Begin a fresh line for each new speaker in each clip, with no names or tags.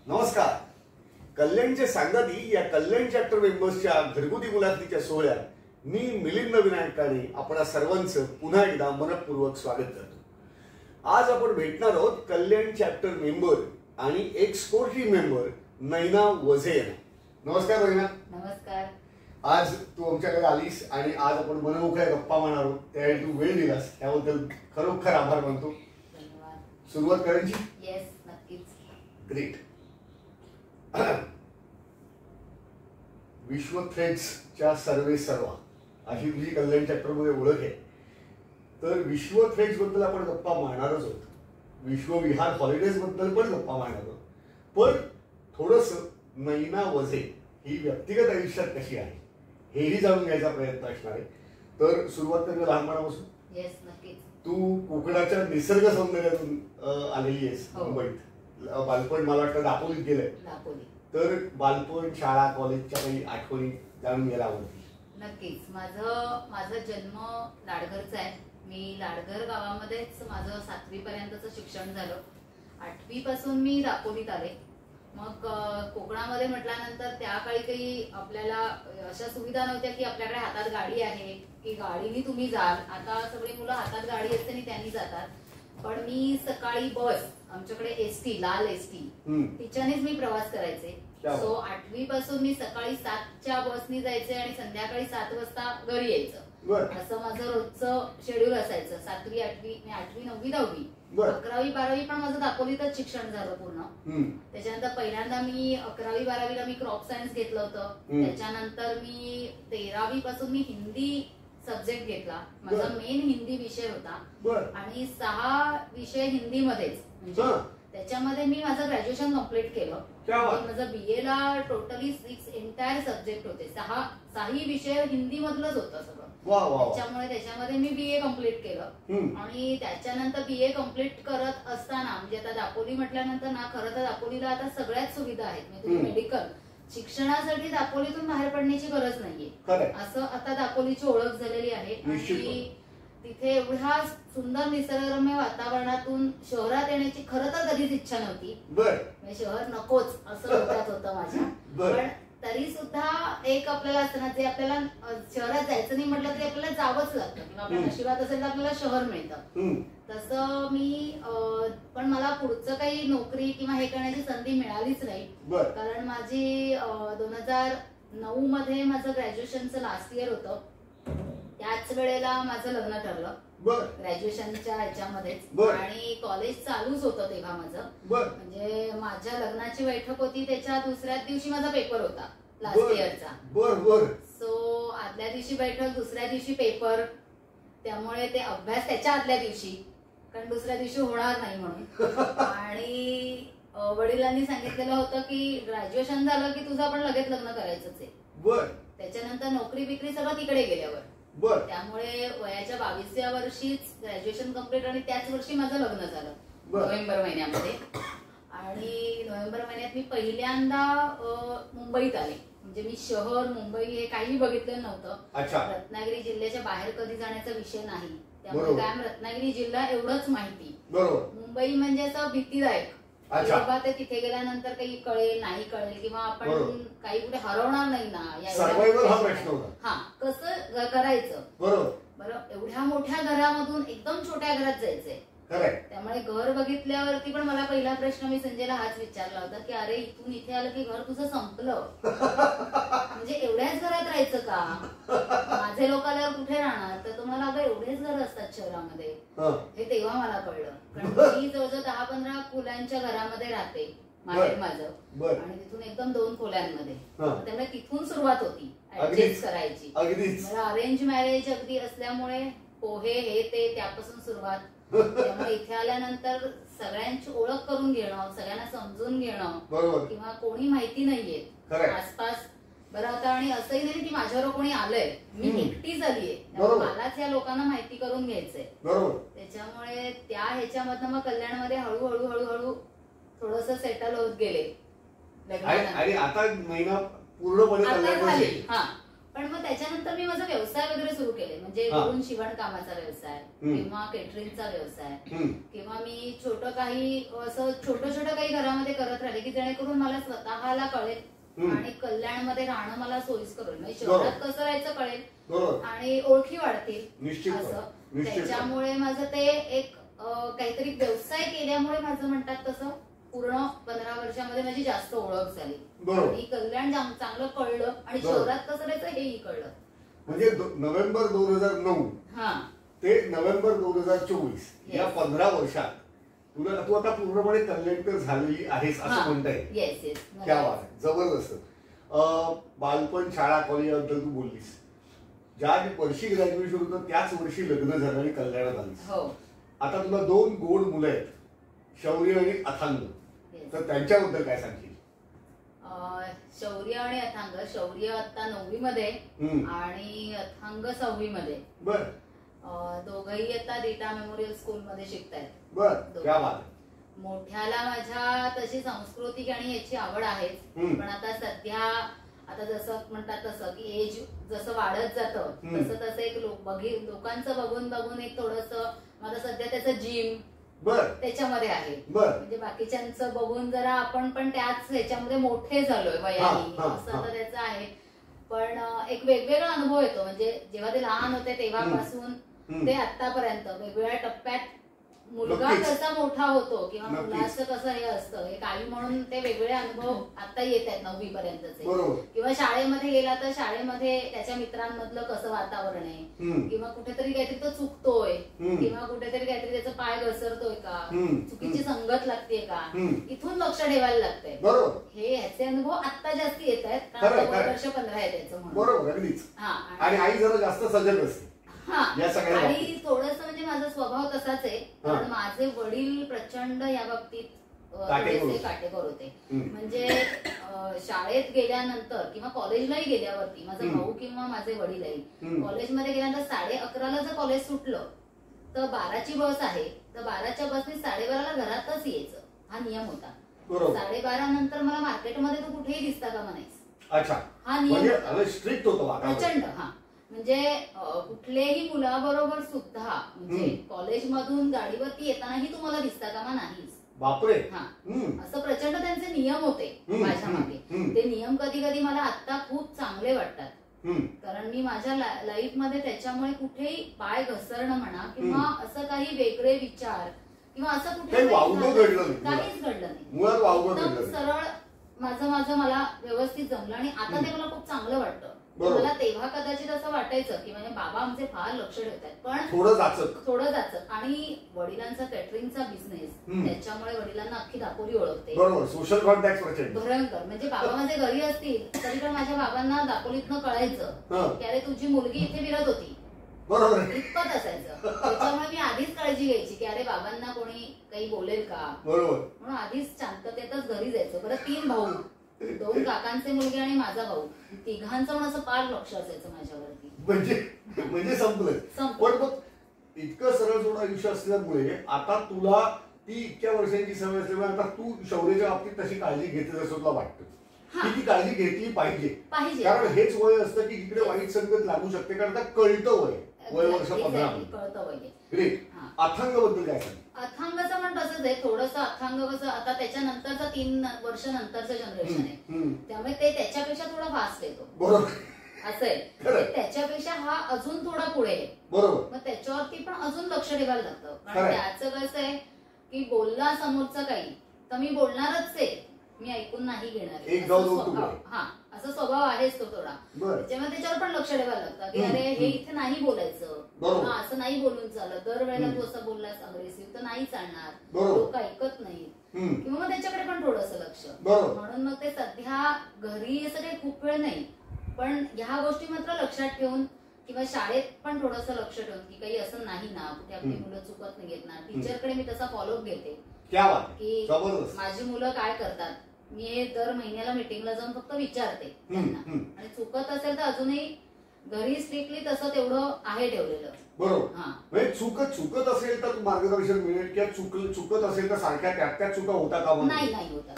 नमस्कार. कल्याणचे सांगती या कल्याण चॅप्टर मेंबर्सच्या घरगुती मुलाखतीच्या सोहळ्यात मी मिलिंद विनायकाने आपणा सर्वांचं पुन्हा एकदा मनपूर्वक स्वागत करतो. आज आपण भेटणार आहोत कल्याण चॅप्टर मेंबर आणि एक्सकोर टीम मेंबर नैना वझे यांना. नमस्कार नैना.
नमस्कार.
आज तू आमच्याकडे आलीस आणि आज आपण मनमोकळ्या गप्पा मारणार आहोत. त्यावेळी तू वेळ दिलास त्याबद्दल खरोखर आभार मानतो.
धन्यवाद.
सुरुवात करायची?
येस, नक्कीच.
ग्रेट. विश्व थ्रेड्सच्या सर्वे सर्वा अशी तुझी कल्याण चॅप्टर मध्ये ओळख आहे. तर विश्व थ्रेड्स बद्दल आपण गप्पा मारणारच आहोत. विश्व विहार हॉलिडेज बद्दल पण गप्पा मारणार आहोत. पण थोडस नैना वझे ही व्यक्तिगत आयुष्यात कशी आहे हेही जाणून घ्यायचा प्रयत्न असणार आहे. तर सुरुवात करूया लहानपणापासून.
येस, नक्कीच.
तू कोकणाच्या निसर्ग सौंदर्यातून आलेली आहेस. मुंबईत बालपण मला वाटतं दापोलीत गेलंय.
दापोली.
तर बालपण, शाळा, कॉलेजच्या काही आठवणी जाणून घ्यायला आवडतील.
नक्कीच. माझा जन्म लाडघरचा आहे. मी लाडघर गावामध्येच माझं 7वी पर्यंतचं शिक्षण झालं. 8वी पासून मी दापोलीत आले. मग कोकणामध्ये म्हटल्यानंतर त्या काळी काही आपल्याला अशा सुविधा नव्हत्या की आपल्याकडे हातात गाडी आहे की गाडीने तुम्ही जाल. आता सगळी मुलं हातात गाडी असते आणि त्यांनी जातात. पण मी सकाळी बस, आमच्याकडे एसटी, लाल एसटी, तिच्यानेच मी प्रवास करायचे. सो 8वी पासून मी सकाळी 7च्या बसनी जायचे आणि संध्याकाळी 7 वाजता घरी यायचं. असं माझं रोजचं शेड्यूल असायचं. 7वी, 8वी, 8वी, 9वी, 10वी, 11वी, 12वी पण माझं दापोलीतच शिक्षण झालं पूर्ण. त्याच्यानंतर पहिल्यांदा मी 11वी, 12वीला मी क्रॉप सायन्स घेतलं होतं. त्याच्यानंतर मी 13वी पासून मी हिंदी सब्जेक्ट घेतला. माझा मेन हिंदी विषय होता आणि 6 विषय हिंदीमध्येच. म्हणजे त्याच्यामध्ये मी माझं ग्रॅज्युएशन कम्प्लीट केलं. माझं बीए ला टोटली 6 एंटायर सब्जेक्ट होते. 6ही विषय हिंदी मधलंच होतं सगळं. त्याच्यामुळे त्याच्यामध्ये मी बीए कम्प्लीट केलं. आणि त्याच्यानंतर बीए कम्प्लीट करत असताना म्हणजे आता दापोली म्हटल्यानंतर ना, खरं तर दापोलीला आता सगळ्याच सुविधा आहेत. म्हणजे तुम्ही मेडिकल शिक्षणासाठी दापोलीतून बाहेर पडण्याची गरज नाहीये. असं आता दापोलीची ओळख झालेली आहे. आणि तिथे एवढ्या सुंदर निसर्गरम्य वातावरणातून शहरात येण्याची खरं तर कधीच इच्छा नव्हती. म्हणजे शहर नकोच असं डोक्यात होतं माझ्या. पण तरी सुद्धा एक आपल्याला असतं ना, जे आपल्याला शहरात जायचं नाही म्हटलं तरी आपल्याला जावंच लागतं किंवा आपल्या नशिबात असेल तर आपल्याला शहर मिळतं. तसं मी पण मला पुढचं काही नोकरी किंवा हे करण्याची संधी मिळालीच नाही. कारण माझी 2009 मध्ये माझं ग्रॅज्युएशनचं लास्ट इयर होतं. त्याच वेळेला माझं लग्न ठरलं ग्रॅज्युएशनच्या ह्याच्यामध्येच. आणि कॉलेज चालूच होतं तेव्हा माझं. म्हणजे माझ्या लग्नाची बैठक होती, त्याच्या दुसऱ्याच दिवशी माझा पेपर होता लास्ट इयरचा. सो आदल्या दिवशी बैठक, दुसऱ्या दिवशी पेपर. त्यामुळे ते अभ्यास त्याच्या आदल्या दिवशी, कारण दुसऱ्या दिवशी होणार नाही म्हणून. आणि वडिलांनी सांगितलेलं होतं की ग्रॅज्युएशन झालं की तुझं आपण लगेच लग्न करायचंच आहे. त्याच्यानंतर नोकरी बिकरी सगळं तिकडे गेल्यावर. त्यामुळे वयाच्या 22व्या वर्षीच ग्रॅज्युएशन कम्प्लीट आणि त्याच वर्षी माझं लग्न झालं नोव्हेंबर महिन्यामध्ये. आणि नोव्हेंबर महिन्यात मी पहिल्यांदा मुंबईत आले. म्हणजे मी शहर, मुंबई हे काही बघितलं नव्हतं. रत्नागिरी जिल्ह्याच्या बाहेर कधी जाण्याचा विषय नाही. त्यामुळे कायम रत्नागिरी जिल्हा एवढंच माहिती. मुंबई म्हणजे असं भीतीदायक. बाबा ते तिथे गेल्यानंतर काही कळेल नाही कळेल किंवा आपण काही कुठे हरवणार नाही ना, हा कसं करायचं. बरं, एवढ्या मोठ्या घरामधून एकदम छोट्या घरात जायचंय. त्यामुळे घर बघितल्यावरती पण मला पहिला प्रश्न मी संजयला हाच विचारला होता की अरे इथून इथे आलं की घर तुझं संपलं. म्हणजे एवढ्याच घरात राहायचं का? माझे लोक आल्यावर कुठे राहणार? तर तुम्हाला अगं एवढेच घर असतात शहरामध्ये, हे तेव्हा मला कळलं. कारण मी जवळजवळ 10-15 खोल्यांच्या घरामध्ये राहते माहेर माझं. आणि तिथून एकदम 2 खोल्यांमध्ये. त्यामुळे तिथून सुरुवात होती ऍडजस्ट करायची. मला अरेंज मॅरेज अगदी असल्यामुळे पोहे हे ते त्यापासून सुरुवात. त्यामुळे इथे आल्यानंतर सगळ्यांची ओळख करून घेणं, सगळ्यांना समजून घेणं किंवा कोणी माहिती नाहीये आसपास. बरं आता आणि असंही नाही की माझ्यावर कोणी आलंय, मी एकटी झालीये. मलाच या लोकांना माहिती करून घ्यायचंय. त्याच्यामुळे त्या ह्याच्यामधनं मग कल्याणमध्ये हळूहळू हळूहळू थोडस सेटल होत गेले.
आणि आता महिना पूर्णपणे
हा, पण मग त्याच्यानंतर मी माझा व्यवसाय वगैरे सुरू केले, म्हणजे घरून शिवणकामाचा व्यवसाय किंवा केटरिंगचा व्यवसाय किंवा मी छोटं काही असं छोटं काही घरामध्ये करत राहिले की जेणेकरून मला स्वतःला कळेल आणि कल्याणमध्ये राहणं मला सोयीस्कर होईल, म्हणजे शहरात कसं राहायचं कळेल आणि ओळखी वाढतील असं. त्याच्यामुळे माझं ते एक काहीतरी व्यवसाय केल्यामुळे माझं म्हणतात तसं पूर्ण 15 वर्षामध्ये माझी जास्त ओळख झाली आणि कल्याण चांगलं कळलं आणि शहरात कसं राहायचं हेही कळलं.
म्हणजे नोव्हेंबर 2009 ते नोव्हेंबर 2024 या 15 वर्षात तू आता पूर्णपणे कल्याणकर झालेली आहेस असं म्हणता येईल.
येस येस,
क्या बात आहे, जबरदस्त. बालपण, शाळा, कॉलेजबद्दल तू बोललीस. ज्या वर्षी ग्रॅज्युएशन होतं त्याच वर्षी लग्न झालं आणि कल्याणात आलीस. आता तुला 2 गोड मुलं आहेत, शौर्य आणि अथांग, तर त्यांच्याबद्दल काय सांगशील?
शौर्य आणि अथांग, शौर्य आता 9वी मध्ये आणि अथांग 6वी मध्ये.
बर.
दोघंही आता रीटा मेमोरियल स्कूल मध्ये शिकतायत.
बर, क्या बात.
मोठ्याला माझ्या तशी सांस्कृतिक आणि याची आवड आहेच, पण आता सध्या आता जसं म्हणतात तसं की एज जसं वाढत जातं तसं तसं एक लोकांचं बघून एक थोडस मला सध्या त्याचं जिम त्याच्यामध्ये आहे, म्हणजे बाकीच्यांचं बघून जरा आपण पण त्याच ह्याच्यामध्ये मोठे झालोय वयाने असं आता त्याचं आहे. पण एक वेगवेगळा अनुभव येतो, म्हणजे जेव्हा ते लहान होते तेव्हापासून ते आतापर्यंत वेगवेगळ्या टप्प्यात मुलगा कसा मोठा होतो किंवा मुलाचं कसं हे असतं, एक आई म्हणून ते वेगवेगळे अनुभव आता येत आहेत 9वी पर्यंतचे. किंवा शाळेमध्ये गेला तर शाळेमध्ये त्याच्या मित्रांमधलं कसं वातावरण आहे किंवा कुठेतरी काहीतरी तो चुकतोय किंवा कुठेतरी काहीतरी त्याचा पाय घसरतोय का, चुकीची संगत लागतेय का, इथून लक्ष ठेवायला लागतंय. हे ह्याचे अनुभव आता जास्त येत आहेत कारण वर्ष 15 आहे त्याचं म्हणून.
बरोबर, अगदीच. आणि आई जरा जास्त सजग असते.
आणि थोडस म्हणजे माझा स्वभाव तसाच आहे, कारण माझे वडील प्रचंड या बाबतीत काटेकोर होते. म्हणजे शाळेत गेल्यानंतर किंवा कॉलेजलाही गेल्यावरती माझा भाऊ किंवा माझे वडीलही कॉलेजमध्ये गेल्यानंतर 11:30ला जर कॉलेज सुटलं तर 12ची बस आहे तर 12च्या बसने 12:30ला घरातच यायचं, हा नियम होता. 12:30 नंतर मला मार्केटमध्ये तो कुठेही दिसता का म्हणायचं. हा नियम
स्ट्रिक्ट होता
प्रचंड. म्हणजे कुठल्याही मुलाबरोबर सुद्धा म्हणजे कॉलेजमधून गाडीवरती येतानाही तुम्हाला दिसता कामा नाहीच.
बापरे.
असं प्रचंड त्यांचे नियम होते माझ्या मागे. ते नियम कधी कधी मला आता खूप चांगले वाटतात, कारण मी माझ्या लाईफ मध्ये त्याच्यामुळे कुठेही पाय घसरणं म्हणा किंवा असं काही वेगळे विचार किंवा असं कुठे काहीच घडलं नाही. सरळ माझं मला व्यवस्थित जमलं आणि आता ते मला खूप चांगलं वाटतं. मला तेव्हा कदाचित असं वाटायचं की म्हणजे बाबा आमचे फार लक्ष ठेवतात, पण थोडं जाचक. आणि वडिलांचा केटरिंगचा बिझनेस त्याच्यामुळे वडिलांना अख्खी दापोली ओळखते.
सोशल कॉन्टॅक्ट
भयंकर. म्हणजे बाबा माझे घरी असतील तरी पण माझ्या बाबांना दापोलीतनं कळायचं की अरे तुझी मुलगी इथे फिरत होती, इतपत असायचं. त्याच्यामुळे मी आधीच काळजी घ्यायची की अरे बाबांना कोणी काही बोलेल का, म्हणून आधीच शांततेतच घरी जायचं. बरं 3 भाऊ, 2 काकांचे मुलगे आणि माझा भाऊ, तिघांचं पण असं फार लक्ष असायचं माझ्यावरती.
म्हणजे संपलं. पण मग इतकं सरळ सोडं आयुष्य असल्यामुळे आता तुला ती इतक्या वर्षांची सवय असल्यामुळे आता तू शौर्याच्या बाबतीत तशी काळजी घेतली असं तुला वाटतं की ती काळजी घेतली पाहिजे. कारण हेच वय असतं की इकडे वाईट संगत लागू शकते, कारण आता कळतं वय वर्ष 15
कळतं वय.
ग्रेट. अथांग बद्दल काय सांग?
अथांगचं पण तसंच आहे थोडंसं. अथांग कसं आता त्याच्यानंतरचं 3 वर्ष नंतरचं जनरेशन आहे, त्यामुळे ते त्याच्यापेक्षा थोडा फास्ट येतो.
बरोबर
असं आहे. त्याच्यापेक्षा हा अजून थोडा पुढे आहे.
बरोबर.
मग त्याच्यावरती पण अजून लक्ष ठेवायला लागतं, कारण त्याचं कसं आहे की बोलला समोरचं काही तर मी बोलणारच आहे, मी ऐकून नाही घेणार. असा स्वभाव आहेच तो थोडा. त्याच्यामुळे त्याच्यावर पण लक्ष ठेवायला लागतं की अरे हे इथे नाही बोलायचं, असं नाही बोलून चालत. दरवेळेला तू असं बोललास अग्रेसिव्ह तर नाही चालणार, लोक ऐकत नाहीत, किंवा मग त्याच्याकडे पण थोडंसं लक्ष. म्हणून मग ते सध्या घरी असं काही खूप वेळ नाही, पण ह्या गोष्टी मात्र लक्षात ठेवून किंवा शाळेत पण थोडंसं लक्ष ठेवून की काही असं नाही ना, कुठे आपली मुलं चुकत नाही घेत ना. टीचरकडे मी तसा फॉलोअप घेते की माझी मुलं काय करतात. मी दर महिन्याला मीटिंगला जाऊन फक्त विचारते त्यांना, आणि चुकत असेल तर अजूनही घरी स्ट्रिक्टली तसं तेवढं आहे ठेवलेलं.
बरोबर. चुकत असेल तर मार्गदर्शन मिळेल किंवा चुकत असेल तर सारख्या त्या चुका होता का
नाही होता.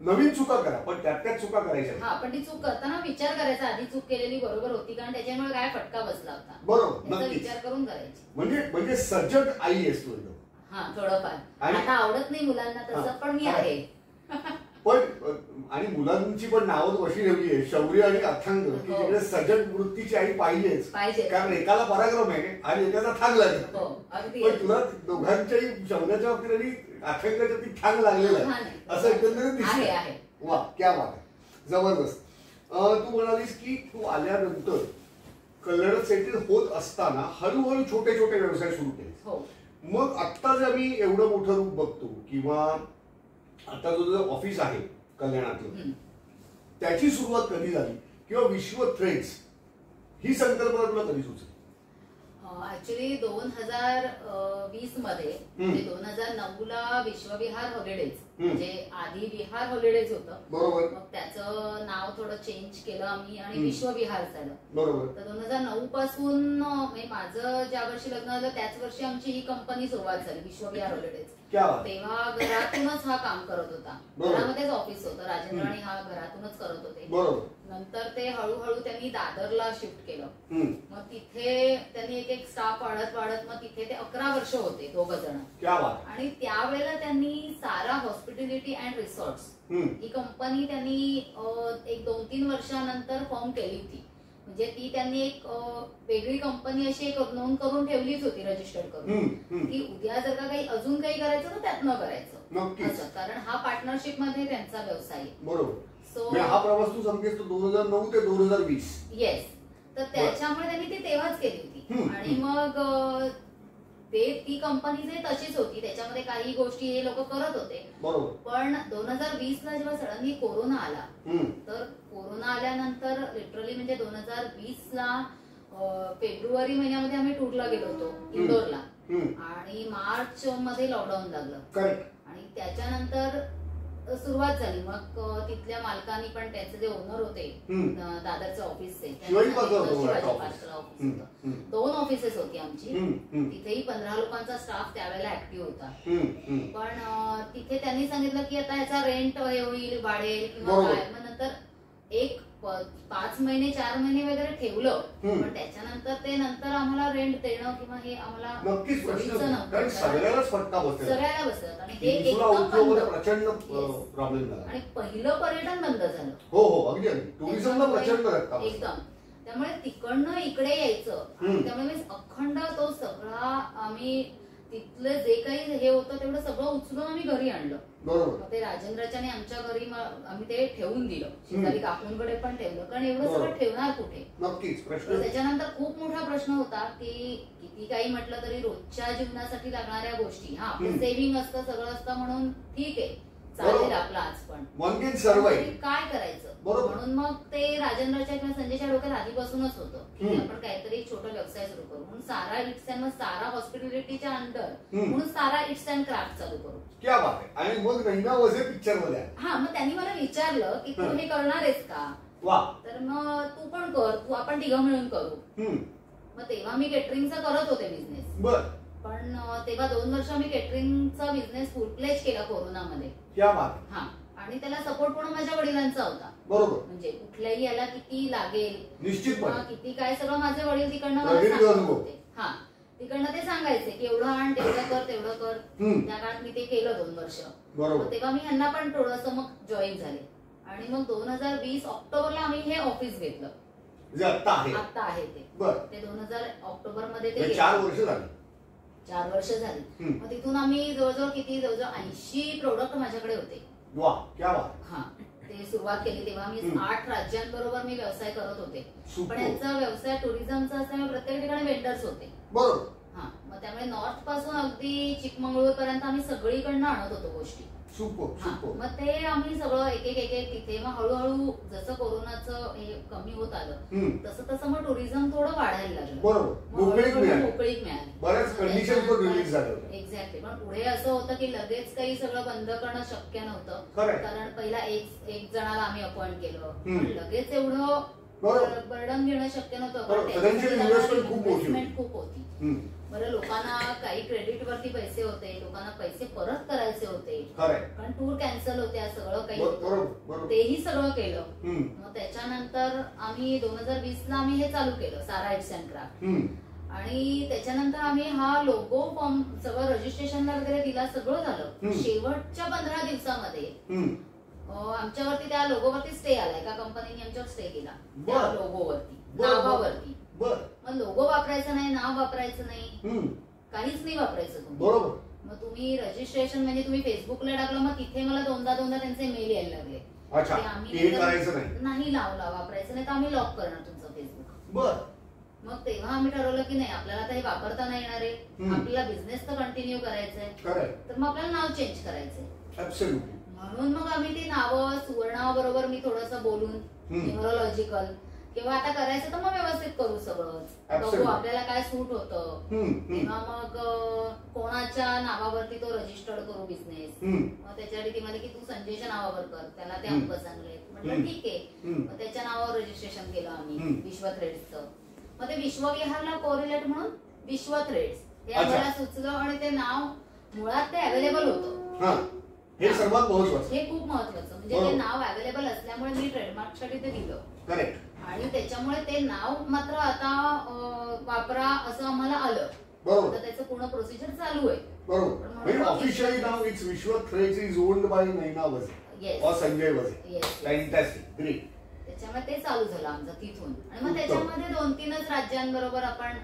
नवीन चुका करा, पण त्यात चुका करायच्या नाही.
हा, पण ती चूक करताना विचार करायचा, आधी चूक केलेली बरोबर होती कारण त्याच्यामुळे काय फटका बसला होता,
बरोबर,
याचा
नक्कीच.
विचार करून करायची.
म्हणजे सजग आई आहेस तू एकदम.
हा, थोडंफार.
आणि-
आता आवडत नाही मुलांना तसं,
हा,
पण मी
हा.
आहे.
पण आणि मुलांची पण नावं अशी ठेवली आहे, शौर्य आणि अथांग, की
हो.
तिकडे सजग वृत्तीची आई पाहिजेच.
पाहिजे.
कारण एकाला पराक्रम आहे आणि एकाचा थांग लागेल.
हो, अगदी.
पण तुला दोघांच्याही शौर्याच्या बाबतीत आणि अथांगाच्या बाबतीत थांग लागलेला
हा,
आहे,
नाही.
असं एकंदरीत
आहे,
दिसतंय.
आहे.
वा, क्या बात आहे, जबरदस्त. तू म्हणालीस की तू आल्यानंतर कल्याणात सेटल होत असताना हळूहळू छोटे छोटे व्यवसाय सुरू केले.
हो.
मग आत्ता जर मी एवढं मोठं रूप बघतो, किंवा आता जो ऑफिस आहे कल्याणातलं, त्याची सुरुवात कधी झाली, किंवा विश्व थ्रेड्स ही संकल्पना तुला कधी सुचली?
ऍक्च्युली 2020 मध्ये, म्हणजे 2009 ला विश्वविहार हॉलिडेज, म्हणजे आधी विहार हॉलिडेज होतं.
बरोबर.
मग त्याचं नाव थोडं चेंज केलं आम्ही आणि विश्वविहार झालं.
बरोबर.
तर 2009 पासून म्हणजे माझं ज्या वर्षी लग्न झालं त्याच वर्षी आमची ही कंपनी सुरुवात झाली, विश्वविहार हॉलिडेज. तेव्हा घरातूनच हा काम करत होता, घरामध्येच ऑफिस होतं, राजेंद्र आणि हा घरातूनच करत होते.
बरोबर.
नंतर ते हळूहळू त्यांनी दादरला शिफ्ट केलं. मग तिथे त्यांनी एक एक स्टाफ वाढत वाढत मग तिथे ते 11 वर्ष होते, 2 जण. आणि त्यावेळेला त्यांनी सारा हॉस्पिटॅलिटी अँड रिसॉर्ट्स ही कंपनी त्यांनी एक 2-3 वर्षानंतर फॉर्म केली होती. म्हणजे ती त्यांनी एक वेगळी कंपनी अशी एक नोंद करून ठेवलीच होती, रजिस्टर्ड करून, की उद्या जर का काही अजून काही करायचं तर त्यात न करायचं असं, कारण हा पार्टनरशिप मध्ये त्यांचा व्यवसाय आहे.
बरोबर.
सो
हा प्रवास तू सांगतेस तो 2009 ते 2020.
येस. तर त्याच्यामुळे त्यांनी ती तेव्हाच केली होती. आणि मग ती कंपनी जे तशीच होती, त्याच्यामध्ये काही गोष्टी हे लोक करत होते.
बरोबर.
पण 2020 ला जेव्हा सडनली कोरोना आला, तर कोरोना आल्यानंतर लिटरली म्हणजे 2020 ला फेब्रुवारी महिन्यामध्ये आम्ही टूरला गेलो होतो इंदोरला, आणि मार्च मध्ये लॉकडाऊन लागलं. आणि त्याच्यानंतर सुरुवात झाली. मग तिथल्या मालकांनी पण, त्याचे जे ओनर होते दादरचे ऑफिसचे, शिवाजी पार्कला ऑफिस होतं, 2 ऑफिसेस होती आमची. तिथेही 15 लोकांचा स्टाफ त्यावेळेला ऍक्टिव्ह होता. पण तिथे त्यांनी सांगितलं की आता ह्याचा रेंट हे होईल, वाढेल किंवा काय. मग नंतर एक 5 महिने 4 महिने वगैरे ठेवलं, पण त्याच्यानंतर ते नंतर आम्हाला रेंट देणं किंवा हे आम्हाला
सगळ्यालाच फटका बसत.
आणि हे एकदम
प्रचंड प्रॉब्लेम झाला.
आणि पहिलं पर्यटन बंद झालं.
हो हो, अगदी अगदी. टुरिझमला प्रचंड
एकदम. त्यामुळे तिकडनं इकडे यायचं, आणि त्यामुळे अखंड तो सगळा आम्ही तिथलं जे काही हे होतं तेवढं सगळं उचलून आम्ही घरी आणलं.
बरोबर.
ते राजेंद्राच्या आणि आमच्या घरी आम्ही ते ठेवून दिलं, शेजारी काकूंकडे पण ठेवलं, कारण एवढं सगळं ठेवणार कुठे.
नक्कीच प्रश्न.
त्याच्यानंतर खूप मोठा प्रश्न होता की किती काही म्हटलं तरी रोजच्या जीवनासाठी लागणाऱ्या गोष्टी, हा आपलं सेव्हिंग असतं, सगळं असतं, म्हणून ठीक आहे, चालेल आपलं आज, पण काय करायचं. म्हणून मग ते राजेंद्रच्या किंवा संजयच्या डोक्यात आधीपासूनच होतं की आपण काहीतरी छोटा व्यवसाय सुरू करू, म्हणून सारा इट्स अँड सारा हॉस्पिटॅलिटीच्या अंडर म्हणून सारा इट्स अँड क्राफ्ट चालू करू.
क्या बात आहे. आणि मग नैना वझे पिक्चर मध्ये.
हा, मग त्यांनी मला विचारलं की तू हे करणार आहेस का.
वा. तर
मग तू पण कर, तू आपण 3 मिळून करू. मग तेव्हा मी केटरिंगचा करत होते बिझनेस.
बर.
पण तेव्हा 2 वर्ष मी केटरिंगचा बिझनेस फुल फ्लेज केला कोरोनामध्ये.
क्या बात. हा.
आणि त्याला सपोर्ट पण माझ्या वडिलांचा होता.
बरोबर.
म्हणजे कुठल्याही याला किती लागेल,
निश्चितपणे
किती काय, सगळं माझे वडील तिकडनं मला सांगत होते. हा, तिकडनं ते सांगायचे की एवढं आण, तेवढं कर, तेवढं कर. त्या काळात मी ते केलं 2 वर्ष. तेव्हा मी ह्यांना पण थोडंसं मग जॉईन झाले. आणि मग 2020 ऑक्टोबरला आम्ही हे ऑफिस घेतलं, आता आहे ते. ते 2000 ऑक्टोबर मध्ये ते
4 वर्ष झाली.
4 वर्ष झाली. मग तिथून आम्ही जवळजवळ 80 प्रोडक्ट माझ्याकडे होते.
वा, क्या बात.
हा, ते सुरुवात केली तेव्हा मी 8 राज्यांबरोबर मी व्यवसाय करत होते. पण यांचा व्यवसाय टुरिझमचा असल्यामुळे प्रत्येक ठिकाणी वेंडर्स होते.
बरोबर.
हा, मग त्यामुळे नॉर्थ पासून अगदी चिकमंगळूर पर्यंत आम्ही सगळीकडनं आणत होतो गोष्टी. मग ते आम्ही सगळं एक एक तिथे. मग हळूहळू जसं कोरोनाचं हे कमी होत आलं तसं तसं मग टुरिझम थोडं वाढायला लागलं.
मोकळीक
मिळाली.
बऱ्याच कंडिशन रिलीज झाल्या.
एक्झॅक्टली. पण पुढे असं होतं की लगेच काही सगळं बंद करणं शक्य नव्हतं, कारण पहिला एक जणाला आम्ही अपॉइंट केलं, पण लगेच एवढं बर्डन घेणं शक्य नव्हतं,
इन्व्हेस्टमेंट खूप
होती. बरं, लोकांना काही क्रेडिट वरती पैसे होते, लोकांना पैसे परत करायचे होते, कारण टूर कॅन्सल होत्या, सगळं काही होतं, तेही सगळं केलं. मग त्याच्यानंतर आम्ही 2020ला आम्ही हे चालू केलं, सारा आर्ट्स अँड क्राफ्ट. आणि त्याच्यानंतर आम्ही हा लोगो फॉर्म सगळं रजिस्ट्रेशनला वगैरे दिला, सगळं झालं. शेवटच्या 15 दिवसामध्ये आमच्यावरती त्या लोगोवरती स्टे आला, एका कंपनीने आमच्यावर स्टे केला त्या लोगोवरती, नावावरती. मग लोगो वापरायचं नाही, नाव वापरायचं नाही, काहीच नाही वापरायचं तुम्ही.
बरोबर.
मग तुम्ही रजिस्ट्रेशन म्हणजे तुम्ही फेसबुकला टाकलं, मग तिथे मला दोनदा त्यांचे मेल यायला लागले, नाही लावला, वापरायचं नाही तर आम्ही लॉक करणार तुमचं फेसबुक.
बर.
मग तेव्हा आम्ही ठरवलं की नाही, आपल्याला आता हे वापरता नाही येणार आहे, आपल्याला बिझनेस तर कंटिन्यू करायचंय, तर मग आपल्याला नाव चेंज करायचंय. म्हणून मग आम्ही ती नावं सुवर्णाबरोबर मी थोडंसं बोलून न्यूरोलॉजिकल किंवा आता करायचं तर मग व्यवस्थित करू सगळं, बघू आपल्याला काय सूट होतं, तेव्हा मग कोणाच्या नावावरती तो रजिस्टर्ड करू बिझनेस. मग त्याच्यासाठी ती म्हणे की तू संजयच्या नावावर कर, त्याला ते अंक चांगले. म्हटलं ठीक आहे. मग त्याच्या नावावर रजिस्ट्रेशन केलं आम्ही विश्व थ्रेड्सचं. मग ते विश्वविहारला कोरिलेट म्हणून विश्व थ्रेड्स हे आम्हाला सुचलं, आणि ते नाव मुळात ते अवेलेबल होतं,
हे सर्वात महत्वाचं,
हे खूप महत्वाचं. म्हणजे ते नाव अवेलेबल असल्यामुळे मी ट्रेडमार्क साठी ते दिलं.
करेक्ट.
आणि त्याच्यामुळे ते नाव मात्र आता वापरा असं आम्हाला आलं.
बरोबर.
त्याचं पूर्ण प्रोसिजर चालू आहे.
बरोबर. म्हणजे ऑफिशियली नाव इट्स विश्व थ्रेड्स इज ओन्ड बाय नैना वझे और संजय वझे. Fantastic, great.
त्याच्यामुळे ते चालू झालं आमचं तिथून. आणि मग त्याच्यामध्ये 2-3च राज्यांबरोबर आपण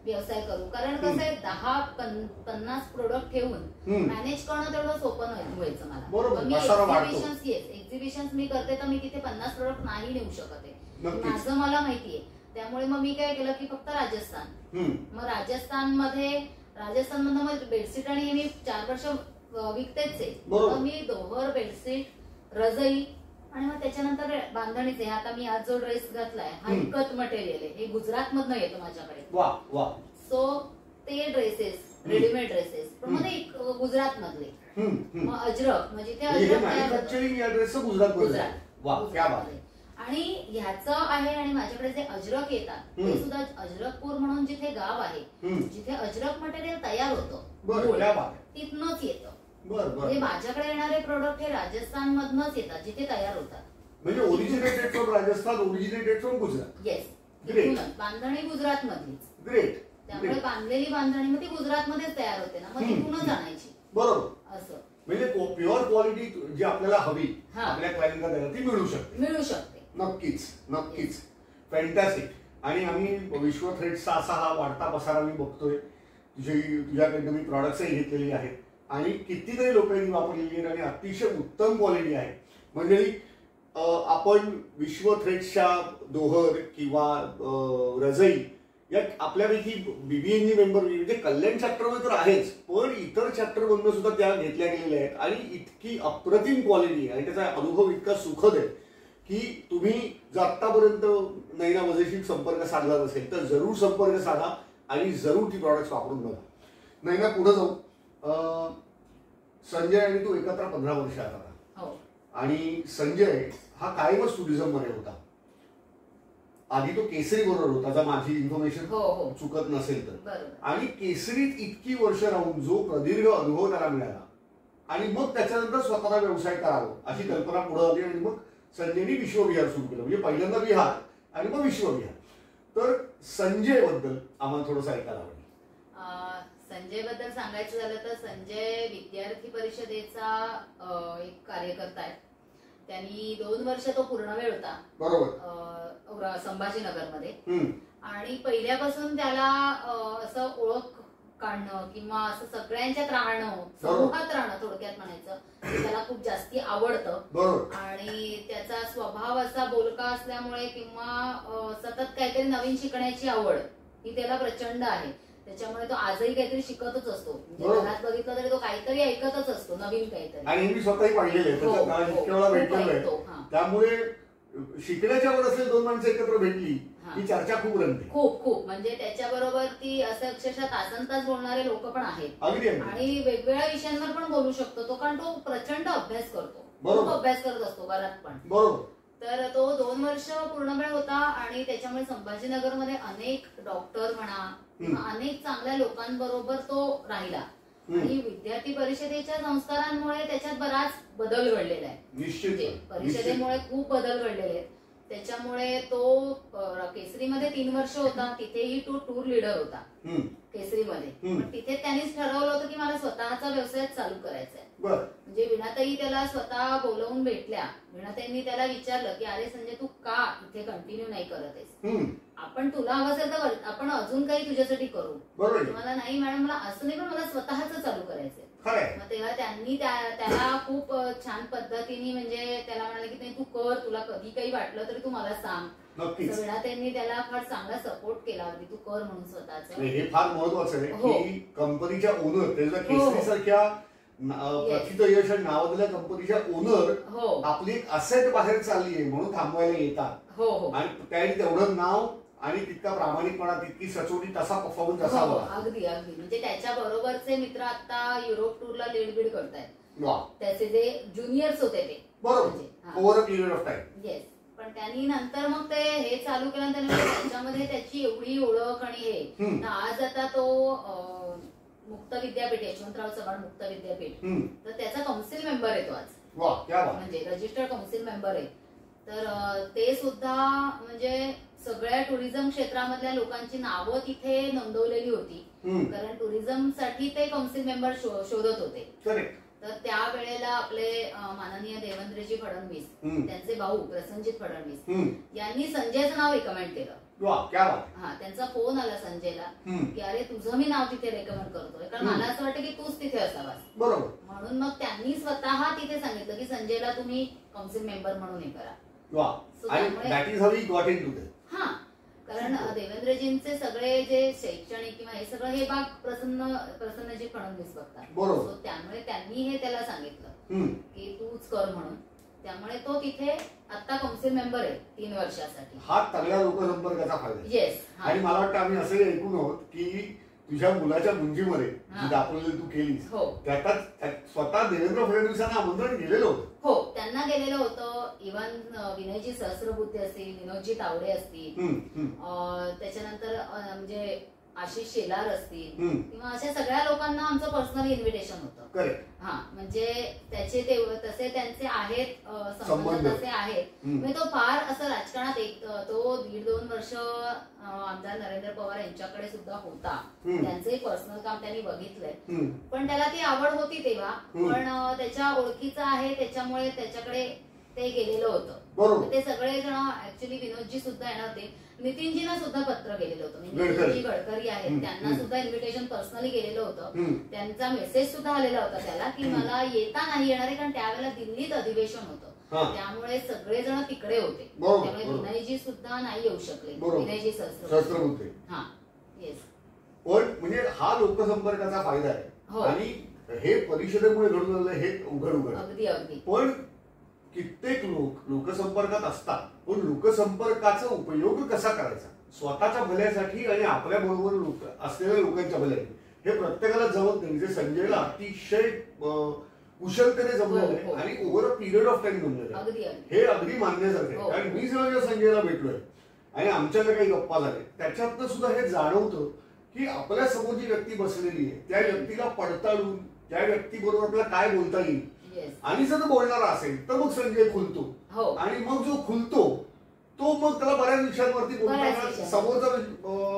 व्यवसाय करू, कारण कसं आहे 10-50 प्रोडक्ट ठेवून मॅनेज करणं तेवढं सोपं व्हायचं मला. एक्झिबिशन्स मी करते तर मी तिथे 50 प्रोडक्ट नाही नेऊ शकत आहे, माझं मला माहितीये. त्यामुळे मग मी काय केलं की फक्त राजस्थान. मग राजस्थानमधनं मग बेडशीट आणि हे मी 4 वर्ष विकतेच आहे. मग मी दोहर, बेडशीट, रजई आणि मग त्याच्यानंतर बांधणीचे. आता मी आज जो ड्रेस घातलाय हा इकत मटेरियल आहे, हे गुजरात मधनं येतं माझ्याकडे. सो ते ड्रेसेस, रेडीमेड ड्रेसेस पण मध्ये गुजरात मधले. मग अजरक म्हणजे ते गुजरात. आणि ह्याचं आहे. आणि माझ्याकडे जे अजरक येतात ते सुद्धा अजरकपूर म्हणून जिथे गाव आहे, जिथे अजरक मटेरियल तयार होतं तिथनच येतं. म्हणजे माझ्याकडे येणारे प्रोडक्ट हे राजस्थान मधनच येतात, जिथे तयार होतात.
म्हणजे originated from Rajasthan, originated from Gujarat.
Yes. तिथूनच बांधणी गुजरात मधलीच.
ग्रेट.
त्यामुळे बांधलेली बांधणी मग ती गुजरात मध्येच तयार होते ना, मग तिथूनच आणायची.
बरोबर.
असं
म्हणजे प्युअर क्वालिटी जी आपल्याला हवी आपल्या क्लायंटला द्यायला ती मिळू शकते. नक्कीच, नक्कीच. फॅन्टॅस्टिक. आणि आम्ही विश्व थ्रेड्सचा असा हा वाढता पसारा मी बघतोय. तुझ्याकडनं मी प्रॉडक्ट्सही घेतलेली आहेत आणि कितीतरी लोकांनी वापरलेली आहेत आणि अतिशय उत्तम क्वालिटी आहे. म्हणजे आपण विश्व थ्रेड्सच्या दोहर किंवा रजई या आपल्यापैकी बीबीएनजी मेंबर म्हणजे कल्याण चॅप्टरमध्ये तर आहेच, पण इतर चॅप्टर मधून सुद्धा त्या घेतल्या गेलेल्या आहेत आणि इतकी अप्रतिम क्वालिटी आणि त्याचा अनुभव इतका सुखद आहे की तुम्ही जर आतापर्यंत नैना वझेशी संपर्क साधला नसेल तर जरूर संपर्क साधा आणि जरूर ती प्रॉडक्ट्स वापरून बघा. नैना, पुढे जाऊ. संजय आणि तू एकत्र 15 वर्ष आता. आणि संजय हा कायमच टुरिझम मध्ये होता. आधी तो केसरी बरोबर होता, जर माझी इन्फॉर्मेशन चुकत नसेल तर. आणि केसरीत इतकी वर्ष राहून जो प्रदीर्घ अनुभव त्याला मिळाला आणि मग त्याच्यानंतर स्वतःला व्यवसाय करावा अशी कल्पना पुढे आली आणि मग संजयनी विश्वविहार सुरू केलं. म्हणजे पहिल्यांदा विहार आणि मग विश्वविहार. तर संजय बद्दल आम्हाला थोडंसं ऐकायला आवडेल.
संजय बद्दल सांगायचं झालं तर संजय विद्यार्थी परिषदेचा एक कार्यकर्ता आहे. त्यांनी 2 वर्ष तो पूर्ण वेळ होता.
बरोबर.
संभाजीनगरमध्ये. आणि पहिल्यापासून त्याला असं ओळख काढणं किंवा असं सगळ्यांच्यात राहणं, समूहात राहणं थोडक्यात म्हणायचं त्याला खूप जास्ती आवडतं. आणि त्याचा स्वभाव असा बोलका असल्यामुळे किंवा सतत काहीतरी नवीन शिकण्याची आवड ही त्याला प्रचंड आहे. त्याच्यामुळे तो आजही काहीतरी शिकतच असतो. म्हणजे घरात बघितलं तरी तो काहीतरी ऐकतच असतो, नवीन काहीतरी.
आणि मी स्वतःही पाहिलेलं. त्यामुळे शिकण्याच्या वर असेल 2 माणसं एकत्र भेटली ही चर्चा खूप रंगते.
खूप म्हणजे त्याच्याबरोबर ती असं अक्षरशः तासनतास बोलणारे लोक पण आहेत आणि वेगवेगळ्या विषयांवर पण बोलू शकतो तो, कारण तो प्रचंड अभ्यास करतो. खूप अभ्यास करत असतो घरात पण.
बरोबर.
तर तो 2 वर्ष पूर्ण वेळ होता आणि त्याच्यामुळे संभाजीनगरमध्ये अनेक डॉक्टर म्हणा किंवा अनेक चांगल्या लोकांबरोबर तो राहिला आणि विद्यार्थी परिषदेच्या संस्कारांमुळे त्याच्यात बराच बदल घडलेला आहे.
निश्चित
परिषदेमुळे खूप बदल घडलेले आहेत. त्याच्यामुळे तो केसरीमध्ये 3 वर्ष होता, तिथेही तो टूर लीडर होता केसरीमध्ये. पण तिथे त्यांनीच ठरवलं होतं की मला स्वतःचा व्यवसाय चालू करायचा आहे. म्हणजे वीणाताई त्याला स्वतः बोलवून भेटल्या. वीणाताईंनी त्याला विचारलं की अरे संजय तू का इथे कंटिन्यू नाही करत आहेस, आपण तुला हवं असेल तर आपण अजून काही तुझ्यासाठी करू. मला नाही मॅडम मला असं नाही, पण मला स्वतःच चालू करायचंय. मग तेव्हा त्यांनी त्याला खूप छान पद्धतीने म्हणजे त्याला म्हणाले की नाही तू कर, तुला कधी काही वाटलं तरी तू मला सांग. वीणाताईंनी त्याला फार चांगला सपोर्ट केला की तू कर म्हणून स्वतःच.
हे फार महत्वाचं आहे की कंपनीच्या ओनर त्याच्या केसरी सारख्या प्रथित यश आणि नावाजलेल्या कंपनीच्या ओनर आपली एक असेट बाहेर चालली आहे म्हणून थांबवायला येतात. आणि त्याने तेवढं नाव आणि तितका प्रामाणिकपणा, तितकी सचोटी, तसा परफॉर्मन्स असावा.
अगदी अगदी म्हणजे त्याच्या बरोबरचे मित्र आता युरोप टूरला लीड बीड करतायत. त्याचे जे ज्युनियर्स होते ते
बरोबर over a period of time.
Yes. पण त्यांनी नंतर मग ते हे चालू केल्यानंतर त्याच्यामध्ये त्याची एवढी ओळख आणि हे आज आता तो मुक्त विद्यापीठ, यशवंतराव चव्हाण मुक्त विद्यापीठ, तर त्याचा कौन्सिल मेंबर आहे तो आज. म्हणजे रजिस्टर्ड कौन्सिल मेंबर आहे. तर ते सुद्धा म्हणजे सगळ्या टुरिझम क्षेत्रामधल्या लोकांची नावं तिथे नोंदवलेली होती, कारण टुरिझम साठी ते कौन्सिल मेंबर शोधत होते. तर त्यावेळेला आपले माननीय देवेंद्रजी फडणवीस, त्यांचे भाऊ प्रसन्नजीत फडणवीस यांनी संजयचं नाव रिकमेंड केलं. त्यांचा फोन आला संजयला की अरे तुझं मी नाव तिथे रेकमेंड करतोय, कारण मला असं वाटतं की तूच तिथे असावास. म्हणून मग त्यांनी स्वतः तिथे सांगितलं की संजयला तुम्ही कौन्सिल मेंबर म्हणून हे करा. कारण देवेंद्रजींचे सगळे जे शैक्षणिक किंवा हे सगळं हे भाग प्रसन्नजी फडणवीस बघतात. त्यामुळे त्यांनी हे त्याला सांगितलं की तूच कर म्हणून. त्यामुळे तो तिथे आता कौन्सिल मेंबर आहे 3 वर्षासाठी.
हा चांगल्या लोकसंपर्काचा फायदा.
येस.
आणि मला वाटतं आम्ही असंही ऐकून आहोत की तुझ्या मुलाच्या मुंजीमध्ये जी दाखवलेली तू केलीस त्यात स्वतः देवेंद्र फडणवीसांना आमंत्रण गेलेलं होतं.
त्यांना गेलेलं होतं. इव्हन विनयजी सहस्रबुद्धे असतील, विनोदजी तावडे असतील, त्याच्यानंतर म्हणजे आशिष शेलार असतील किंवा अशा सगळ्या लोकांना आमचं पर्सनल इन्व्हिटेशन होतं. म्हणजे त्याचे तसे त्यांचे आहेत संबंध तसे आहेत. म्हणजे तो फार असं राजकारणात तो 1.5-2 वर्ष आमदार नरेंद्र पवार यांच्याकडे सुद्धा होता. त्यांचे पर्सनल काम त्यांनी बघितलंय. पण त्याला ती आवड होती तेव्हा, पण त्याच्या ओळखीचं आहे त्याच्यामुळे त्याच्याकडे ते गेलेलं होतं. ते सगळे जण ऍक्च्युली विनोदजी सुद्धा येणार होते. नितीनजींना सुद्धा पत्र गेलेलं होतं. म्हणजे गडकरी आहेत त्यांना सुद्धा इन्व्हिटेशन पर्सनली गेलेलं होतं. त्यांचा मेसेज सुद्धा आलेला होता त्याला की मला येता नाही येणार आहे, कारण त्यावेळेला दिल्लीत अधिवेशन होतं. त्यामुळे सगळेजण तिकडे होते. त्यामुळे विनयजी सुद्धा नाही येऊ शकले. विनयजी सहस्रबुद्धे.
पण म्हणजे हा लोकसंपर्काचा फायदा आहे आणि हे परिषदेमुळे घडून आलं हे उघड.
अगदी अगदी.
पण कित्येक लोक लोकसंपर्कात असतात, पण लोकसंपर्काचा उपयोग कसा करायचा स्वतःच्या भल्यासाठी आणि आपल्या बरोबर असलेल्या लोकांच्या भल्यासाठी हे प्रत्येकाला जमत नाही. जे संजयला अतिशय कुशलतेने जमलेलं आहे आणि over a period of time जमलेलं आहे हे अगदी मानण्यासारखं आहे. कारण मी जेव्हा संजयला भेटलोय आणि आमच्याकडे काही गप्पा झाले त्याच्यातनं सुद्धा हे जाणवतं की आपल्या समोर जी व्यक्ती बसलेली आहे त्या व्यक्तीला पडताळून त्या व्यक्तीबरोबर आपल्याला काय बोलता येईल आणि जर बोलणारा असेल तर मग संजय खुलतो. आणि मग जो खुलतो तो मग त्याला बऱ्याच विषयांवरती बोलताना समोरचा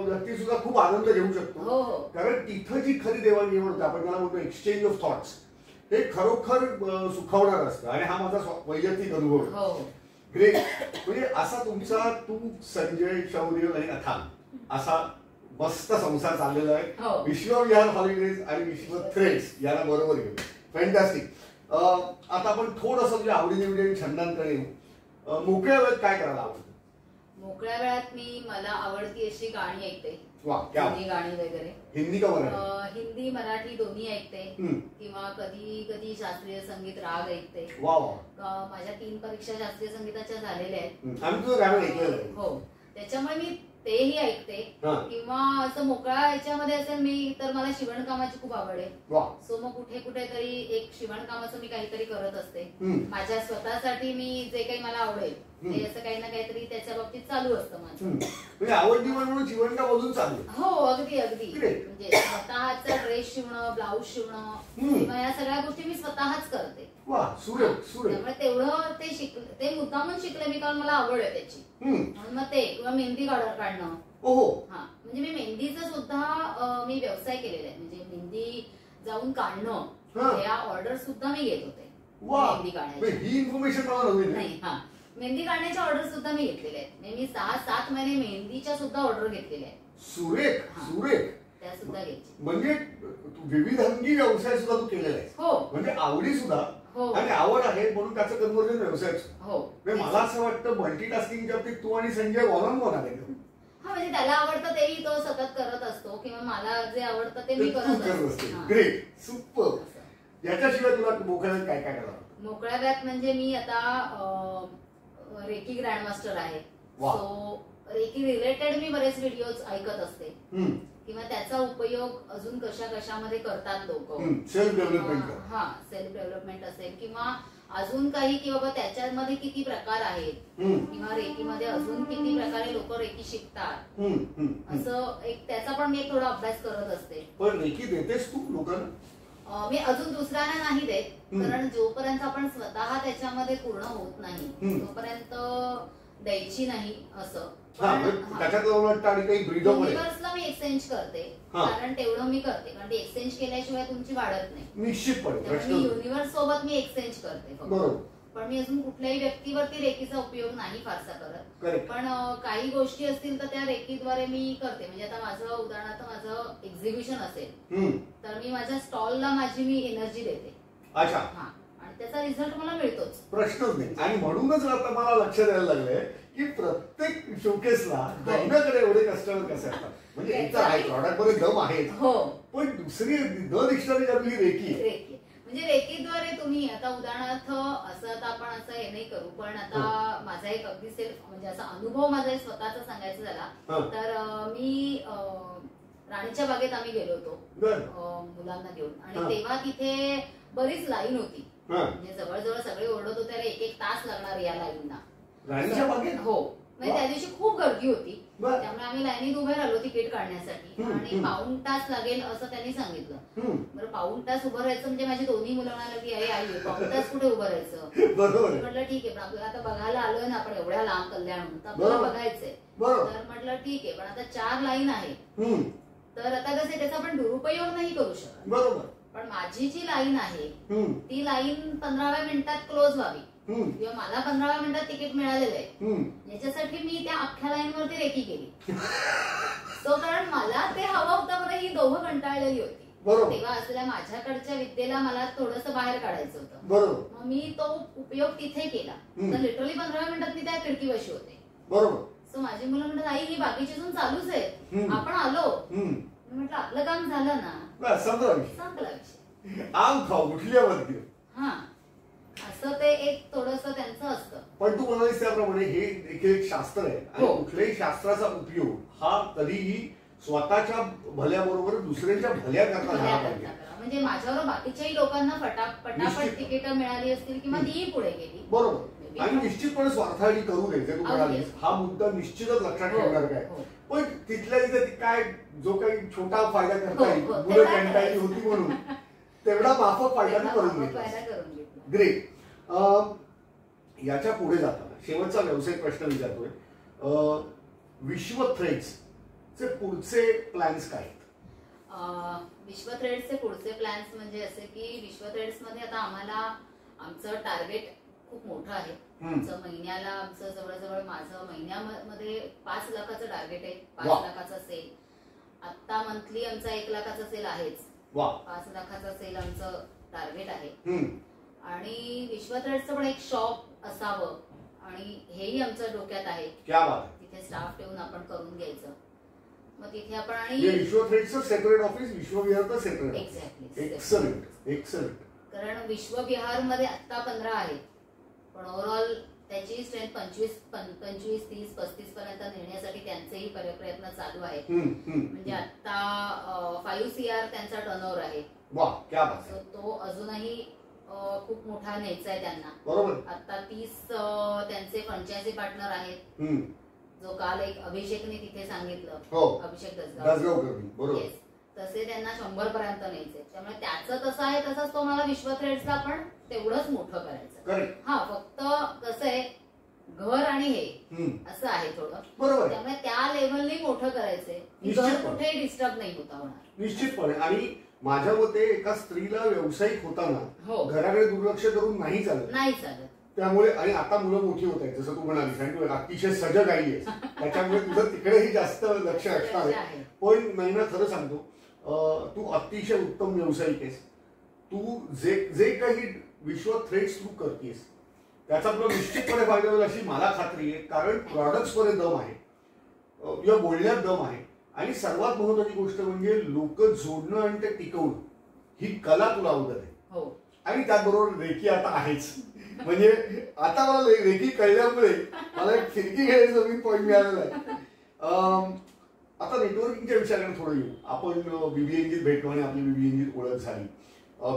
व्यक्ती सुद्धा खूप आनंद घेऊ शकतो. कारण तिथं जी खरी देवाणघेवाण होते, आपण त्याला म्हणतो एक्सचेंज ऑफ थॉट्स, हे खरोखर सुखावणार असतं. आणि हा माझा वैयक्तिक अनुभव आहे. ग्रेट. म्हणजे असा तुमचा तू संजय, शौर्य आणि अथान असा मस्त संसार चाललेला आहे. विश्वविहार हॉलिडेज आणि विश्व थ्रेड्स याला बरोबर घेऊ. फॅन्टॅस्टिक. आता आपण थोडंसं म्हणजे आवडीनिवडी छंदांकडे येऊ. मोकळ्या वेळात काय करायला आवडतं?
मोकळ्या वेळात मला आवडती अशी गाणी ऐकते. हिंदी गाणी वगैरे.
हिंदी का मराठी?
हिंदी मराठी दोन्ही ऐकते. किंवा कधी कधी शास्त्रीय संगीत राग ऐकते. माझ्या 3 परीक्षा शास्त्रीय संगीताच्या झालेल्या आहेत. हो, त्याच्यामुळे मी तेही ऐकते. किंवा असं मोकळ्या ह्याच्यामध्ये असेल मी तर मला शिवणकामाची खूप आवड आहे. सो मग कुठेतरी एक शिवणकामाचं मी काहीतरी करत असते. माझ्या स्वतःसाठी मी जे काही मला आवडेल ते असं काही ना काहीतरी त्याच्या बाबतीत चालू असतं माझं.
म्हणजे आवड निवड म्हणून जीवन का बाजून चालू.
हो, अगदी अगदी. म्हणजे स्वतःचा ड्रेस शिवणं, ब्लाऊज शिवणं किंवा या सगळ्या गोष्टी मी स्वतःच करते. त्यामुळे तेवढं ते मुद्दामून शिकले मी, कारण मला आवड आहे त्याची. म्हणून मग ते किंवा मेहंदी काढणं. हा, म्हणजे मी मेहंदीचा सुद्धा मी व्यवसाय केलेला आहे. म्हणजे मेहंदी जाऊन काढणं या ऑर्डर सुद्धा मी घेत होते. मेहंदी काढण्याची
ही इन्फॉर्मेशन मला नव्हती.
नाही, हा, मेहंदी काढण्याच्या ऑर्डर सुद्धा मी घेतलेल्या आहेत. मी 6-7 महिने मेहंदीच्या सुद्धा ऑर्डर घेतलेल्या आहेत.
सुरेख सुरेख.
त्या सुद्धा घ्यायची.
म्हणजे विविधांगी व्यवसाय सुद्धा तू केलेला आहे.
हो,
म्हणजे आवडी सुद्धा आणि आवड आहे म्हणून त्याचं कन्व्हर्जन व्यवसायच.
हो,
मला असं वाटतं मल्टीटास्किंगच्या बाबतीत तू आणि संजय वन आहे.
हा, म्हणजे त्याला आवडतं तेही तो सतत करत असतो किंवा मला जे आवडतं ते मी करत असतो.
Great, super. याच्याशिवाय तुला मोकळ्यात काय काय करावं?
मोकळ्या वेळात म्हणजे मी आता रेकी ग्रँडमास्टर आहे. सो रेकी रिलेटेड मी बरेच व्हिडिओज ऐकत असते किंवा त्याचा उपयोग अजून कशामध्ये करतात लोक.
Self development.
हा, सेल्फ डेव्हलपमेंट असेल किंवा अजून काही की बाबा त्याच्यामध्ये किती प्रकार आहेत किंवा रेकीमध्ये अजून किती प्रकारे लोक रेकी शिकतात, असं एक त्याचा पण मी थोडा अभ्यास करत असते.
पण रेकी देतेस तू लोकांना?
मी अजून दुसऱ्यांना नाही देत, कारण जोपर्यंत आपण स्वतः त्याच्यामध्ये पूर्ण होत नाही तोपर्यंत द्यायची नाही. असं युनिव्हर्सला मी एक्सचेंज करते, कारण तेवढं मी करते, कारण ते एक्सचेंज केल्याशिवाय तुमची वाढत नाही.
निश्चितपणे
मी युनिव्हर्स सोबत मी एक्सचेंज करते फक्त. पण मी अजून कुठल्याही व्यक्तीवरती रेकीचा उपयोग नाही फारसा करत. पण काही गोष्टी असतील तर त्या रेकीद्वारे मी करते. म्हणजे आता माझं उदाहरणार्थ माझं एक्झिबिशन असेल तर मी माझ्या स्टॉलला माझी मी एनर्जी देते.
अच्छा.
हा, आणि त्याचा रिझल्ट मला मिळतोच,
प्रश्नच नाही. आणि म्हणूनच आता मला लक्ष द्यायला लागलंय की प्रत्येक शोकेसला दहीनाकडे एवढे कस्टमर कसे असतात. म्हणजे एक तर आहे प्रॉडक्ट मध्ये दम आहे, पण दुसरी द डिक्शनरी आपली रेकी.
म्हणजे रेकीद्वारे तुम्ही आता उदाहरणार्थ असं आता आपण असं हे नाही करू, पण आता माझा एक अगदी सेल्फ म्हणजे असा अनुभव माझा एक स्वतःचा सांगायचा झाला तर मी राणीच्या बागेत आम्ही गेलो होतो मुलांना घेऊन, आणि तेव्हा तिथे बरीच लाईन होती. म्हणजे जवळजवळ सगळे ओरडत होते, 1-1 तास लागणार या लाईनला.
राणीच्या बागेत?
हो, म्हणजे त्या दिवशी खूप गर्दी होती. त्यामुळे आम्ही लाईनीत उभे राहिलो तिकीट काढण्यासाठी, आणि पाऊण तास लागेल असं त्यांनी सांगितलं. बरं, पाऊण तास उभं राहायचं म्हणजे माझी दोन्ही मुलं म्हणाली की अरे आई पाऊण तास कुठे उभं राहायचं. म्हटलं ठीक आहे, पण आपल्याला आता बघायला आलोय ना आपण एवढ्या लांब कल्याणहून, तर आपल्याला बघायचंय. तर म्हटलं ठीक आहे, पण आता 4 लाईन आहे तर आता कसं त्याचा आपण दुरुपयोग नाही करू शकत.
बरोबर.
पण माझी जी लाईन आहे ती लाईन 15व्या मिनिटात क्लोज व्हावी किंवा मला 15व्या मिनिटात तिकीट मिळालेलं आहे, याच्यासाठी मी त्या अख्ख्या लाईन वरती रेकी केली. सो कारण मला ते हवं होतं, बरं ही दोघं कंटाळलेली होती. तेव्हा असलेल्या माझ्याकडच्या विद्येला मला थोडंसं बाहेर काढायचं होतं. मग मी तो उपयोग तिथे केला. तर लिटरली 15व्या मिनिटात मी त्या खिडकीपाशी होते. सो माझी मुलं म्हणतात आई ही बाकीची अजून चालूच आहे, आपण आलो. म्हटलं आपलं काम झालं ना, संपला विषय.
आम खाऊ कुठल्यावरती.
हा, असं ते एक थोडंसं त्यांचं असतं.
पण तू म्हणालीस त्याप्रमाणे हे देखील एक शास्त्र आहे, आणि कुठल्याही शास्त्राचा उपयोग हा कधीही स्वतःच्या भल्याबरोबर दुसऱ्यांच्या भल्या करता झाला पाहिजे.
म्हणजे माझ्यावर बाकीच्याही लोकांना पटापट तिकीट मिळाली असतील किंवा तीही पुढे गेली.
बरोबर. आणि निश्चितपणे स्वार्थासाठी करू नये, जे तू म्हणालीस हा मुद्दा निश्चितच लक्षात ठेवणार काय. पण तिथल्या तिथे काय जो काही छोटा फायदा करता येईल, मुलं कंटाळली होती म्हणून तेवढा माफक फायदा करून घेतला. ग्रेट. याच्या पुढे जाताना शेवटचा व्यावसायिक प्रश्न विचारतोय, विश्व थ्रेड्सचे पुढचे प्लॅन्स काय?
विश्व थ्रेड्सचे पुढचे प्लॅन्स म्हणजे असे की विश्व थ्रेड्स मध्ये आता आम्हाला आमचं टार्गेट खूप मोठं आहे. आमचं महिन्याला आमचं जवळजवळ माझं महिन्यामध्ये 5 लाखाचं टार्गेट आहे. 5 लाखाचा सेल. आता मंथली आमचा 1 लाखाचा सेल आहेच. 5 लाखाचा सेल आमचं टार्गेट आहे. आणि विश्व थ्रेड्सचं पण एक शॉप असावं, आणि हेही आमच्या डोक्यात आहे. तिथे स्टाफ ठेवून आपण करून घ्यायचं. मग तिथे आपण आणि
विश्व थ्रेड्सचं सेपरेट ऑफिस, विश्व विहारचं सेपरेट.
एक्झॅक्टली.
Excellent excellent.
कारण विश्व विहार मध्ये आता 15 आहेत, पण ओव्हरऑल त्याची स्ट्रेंथ 25, 30, 35 पर्यंत नेण्यासाठी त्यांचेही प्रयत्न चालू आहेत. म्हणजे आता 5 CR त्यांचा टर्नओव्हर आहे.
वाह, क्या बात.
तो अजूनही खूप मोठा न्यायचा आहे त्यांना.
बरोबर.
आता 30 त्यांचे फ्रँचायझी पार्टनर आहेत. जो काल एक अभिषेकने तिथे सांगितलं.
हो.
अभिषेक
दसगावकर. बरोबर.
तसे त्यांना 100 पर्यंत न्यायचे. त्यामुळे त्याचं तसं आहे तसंच तो मला विश्व थ्रेड्सला पण तेवढंच मोठं करायचं. हा फक्त कसं आहे घर आणि हे असं आहे थोडं. बरोबर. त्यामुळे त्या लेव्हलने मोठं करायचंय. घर कुठेही डिस्टर्ब नाही होता होणार.
निश्चितपणे. आणि माझ्या मते एका स्त्रीला व्यावसायिक होताना घराकडे दुर्लक्ष करून नाही चालत. त्यामुळे आणि आता मुलं मोठी होत आहेत जसं तू म्हणालीस आणि तू अतिशय सजग आहे त्याच्यामुळे तुझं तिकडेही जास्त लक्ष असणार आहे. पण नैना खरं सांगतो तू अतिशय उत्तम व्यावसायिक आहेस. तू जे काही विश्व थ्रेड्स तू करतेस त्याचा तुला निश्चितपणे फायदा होईल अशी मला खात्री आहे. कारण प्रॉडक्ट्स मध्ये दम आहे, या बोलण्यात दम आहे आणि सर्वात महत्वाची गोष्ट म्हणजे लोक जोडणं आणि ते टिकवणं ही कला तुला अवगत आहे. आणि त्याचबरोबर रेकी आता आहेच. म्हणजे आता मला रेकी कळल्यामुळे मला एक खिडकी घेण्याचा नवीन पॉईंट मिळालेला आहे. आता नेटवर्किंगच्या विषयाकडे थोडं येऊ. आपण बीबीएनजीत भेटलो आणि आपली बीबीएनजीत ओळख झाली.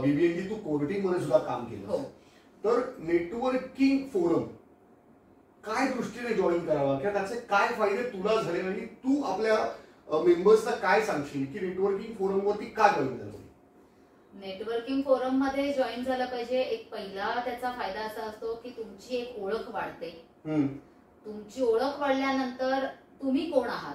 बीबीएनजी तू कोर्टिंग मध्ये सुद्धा काम केलं. तर नेटवर्किंग फोरम काय दृष्टीने जॉईन करावा किंवा त्याचे काय फायदे तुला झाले आणि तू आपल्या मेंबर्सला काय सांगशील की नेटवर्किंग फोरम वरती का जॉईन झालं?
नेटवर्किंग फोरम मध्ये जॉईन झालं पाहिजे. एक पहिला त्याचा फायदा असा असतो की तुमची एक ओळख वाढते. तुमची ओळख वाढल्यानंतर तुम्ही कोण आहात,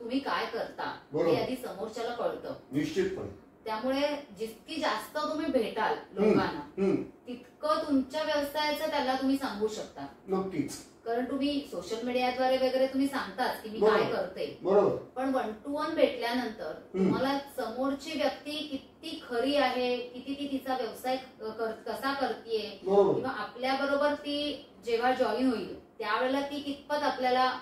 तुम्ही काय करता हे आधी समोरच्याला कळतं.
निश्चितपणे.
त्यामुळे जितकी जास्त तुम्ही भेटाल लोकांना तितकं तुमच्या व्यवसायाचं त्याला तुम्ही सांगू शकता.
नक्कीच.
कारण तुम्ही सोशल मीडियाद्वारे वगैरे तुम्ही सांगताच की मी काय करते.
बरोबर.
पण 1 to 1 भेटल्यानंतर तुम्हाला समोरची व्यक्ती किती खरी आहे, किती ती तिचा व्यवसाय कसा करतेय किंवा आपल्या बरोबर ती जेव्हा जॉईन होईल त्यावेळेला ती कितपत आपल्याला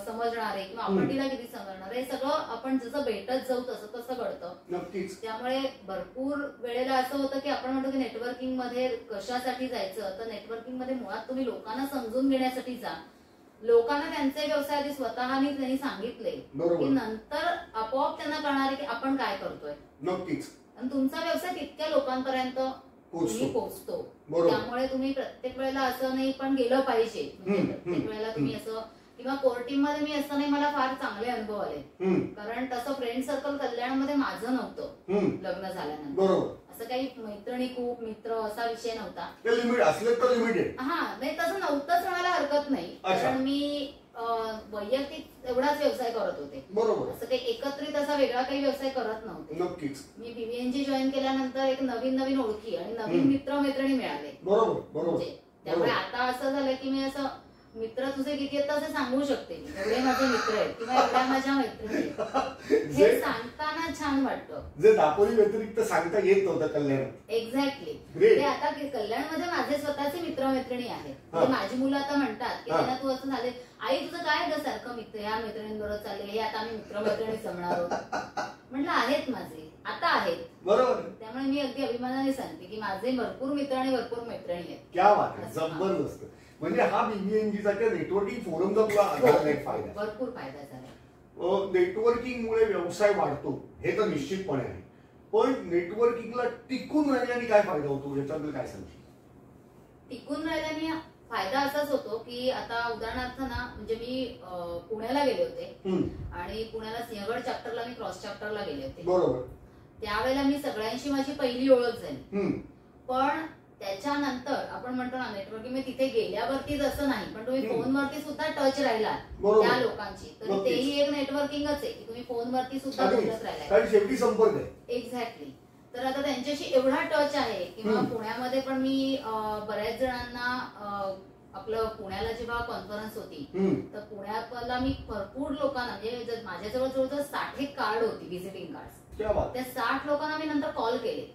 समजणार आहे किंवा आपण तिला किती समजणार आहे, सगळं आपण जसं भेटत जाऊ तसं तसं घडतं.
नक्कीच.
त्यामुळे भरपूर वेळेला असं होतं की आपण म्हणतो की नेटवर्किंग मध्ये कशासाठी जायचं, तर नेटवर्किंग मध्ये मुळात तुम्ही लोकांना समजून घेण्यासाठी जा. लोकांना त्यांचे व्यवसाय आधी स्वतःनी त्यांनी सांगितले की नंतर आपोआप त्यांना कळणार आहे की आपण काय करतोय.
नक्कीच.
आणि तुमचा व्यवसाय तितक्या लोकांपर्यंत पोहोचतो. त्यामुळे तुम्ही प्रत्येक वेळेला असं नाही पण गेलं पाहिजे. प्रत्येक वेळेला तुम्ही असं किंवा कोर्टिंग मध्ये मी असं नाही, मला फार चांगले अनुभव आले. कारण तसं फ्रेंड सर्कल कल्याणमध्ये माझं नव्हतं लग्न झाल्यानंतर. असं काही मैत्रिणी खूप मित्र असा विषय नव्हता. हा नाही तसं नव्हतंच म्हणायला हरकत नाही. कारण मी वैयक्तिक एवढाच व्यवसाय करत होते. असं काही एकत्रित असा वेगळा काही व्यवसाय करत नव्हते.
नक्कीच.
मी बीबीएनजी जॉईन केल्यानंतर एक नवीन ओळखी आणि नवीन मित्र मैत्रिणी मिळाले. त्यामुळे आता असं झालं की मी असं मित्र तुझे किती आहेत असं सांगू शकते. एवढे माझे मित्र आहेत किंवा एवढ्या माझ्या मैत्रिणी आहेत. हे सांगताना छान वाटतं.
जे दापोली व्यतिरिक्त सांगता येत नव्हतं कल्याणात.
एक्झॅक्टली. ते आता कल्याणमध्ये माझे स्वतःचे मित्र मैत्रिणी आहेत. माझी मुलं आता म्हणतात की त्यांना तू असं झाले आई तुझं काय ग सारखं मित्र या मैत्रिणींबरोबर चालले, हे आता आम्ही मित्र मैत्रिणी जमणार आहोत. म्हटलं आहेत माझे आता आहेत.
बरोबर.
त्यामुळे मी अगदी अभिमानाने सांगते की माझे भरपूर मित्र आणि भरपूर मैत्रिणी आहेत.
क्या बात आहे. जबरदस्त. म्हणजे हा बीबीएनजीचा नेटवर्किंग फोरमचा तुला फायदा,
भरपूर फायदा झाला.
नेटवर्किंगमुळे व्यवसाय वाढतो हे तर निश्चितपणे आहे. पण नेटवर्किंगला टिकून राहिल्याने काय फायदा होतो याच्याबद्दल काय सांगशील?
टिकून राहिल्याने फायदा असाच होतो की आता उदाहरणार्थ ना, म्हणजे मी पुण्याला गेले होते आणि पुण्याला सिंहगड चॅप्टरला मी क्रॉस चॅप्टरला गेले होते.
बरोबर.
त्यावेळेला मी सगळ्यांशी माझी पहिली ओळख झाली. पण त्याच्यानंतर आपण म्हणतो ना नेटवर्किंग तिथे गेल्यावरतीच असं नाही, पण तुम्ही फोनवरती सुद्धा टच राहिला त्या लोकांची, तर तेही एक नेटवर्किंगच आहे की तुम्ही फोनवरती सुद्धा बोलत राहिला.
शेवटी संपर्क आहे.
एक्झॅक्टली. तर आता त्यांच्याशी एवढा टच आहे किंवा पुण्यामध्ये पण मी बऱ्याच जणांना आपलं पुण्याला जेव्हा कॉन्फरन्स होती तर पुण्याला मी भरपूर लोकांना म्हणजे माझ्याजवळ जवळजवळ 60 कार्ड होती व्हिजिटिंग कार्ड. त्या 60 लोकांना मी नंतर कॉल केले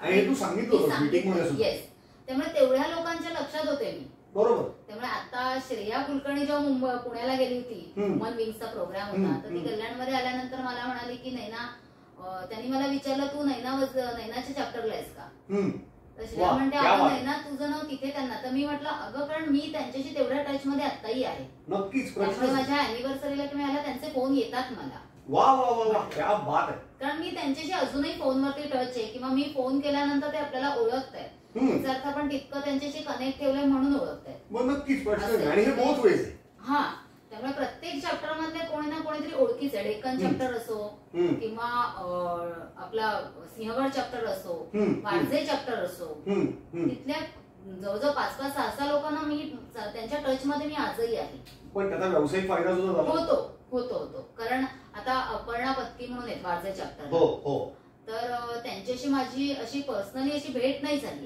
आणि तू सांगितलं.
येस. त्यामुळे तेवढ्या लोकांच्या लक्षात होते मी.
बरोबर.
त्यामुळे आता श्रेया कुलकर्णी जेव्हा पुण्याला गेली होती, ह्युमन विंग्सचा प्रोग्राम होता, तर ती कल्याणमध्ये आल्यानंतर मला म्हणाली की नैना, त्यांनी मला विचारलं तू नैनाच्या चॅप्टरला आहेस का? तर श्रेया म्हणते अगं नैना तुझं नाव तिथे त्यांना. तर मी म्हटलं अगं कारण मी त्यांच्याशी तेवढ्या टच मध्ये आताही आहे.
नक्कीच.
त्यामुळे माझ्या अॅनिव्हर्सरीला किंवा त्यांचे फोन येतात मला.
वा वा वा वा, क्या बात आहे.
कारण मी त्यांच्याशी अजूनही फोनवरती टच आहे किंवा मी फोन केल्यानंतर ते आपल्याला ओळखतायत. याचा अर्थ आपण तितकं त्यांच्याशी कनेक्ट ठेवलंय म्हणून ओळखतायत.
मग नक्कीच प्रश्न नाही. आणि हे बोथ वेज आहे.
हा, त्यामुळे प्रत्येक चॅप्टर मधले कोणी ना कोणीतरी ओळखीच आहे. डेक्कन चॅप्टर असो किंवा आपला सिंहगड चॅप्टर असो, वारजे चॅप्टर असो, तिथल्या जवळजवळ 5-5, 6-6 लोकांना मी त्यांच्या टच मध्ये मी आजही आहे.
पण त्याचा व्यावसायिक फायदा सुद्धा झाला.
होतो. कारण आता अपर्णा पत्की म्हणून आहेत वारजे चॅप्टर.
हो.
तर त्यांच्याशी माझी अशी पर्सनली अशी भेट नाही झाली,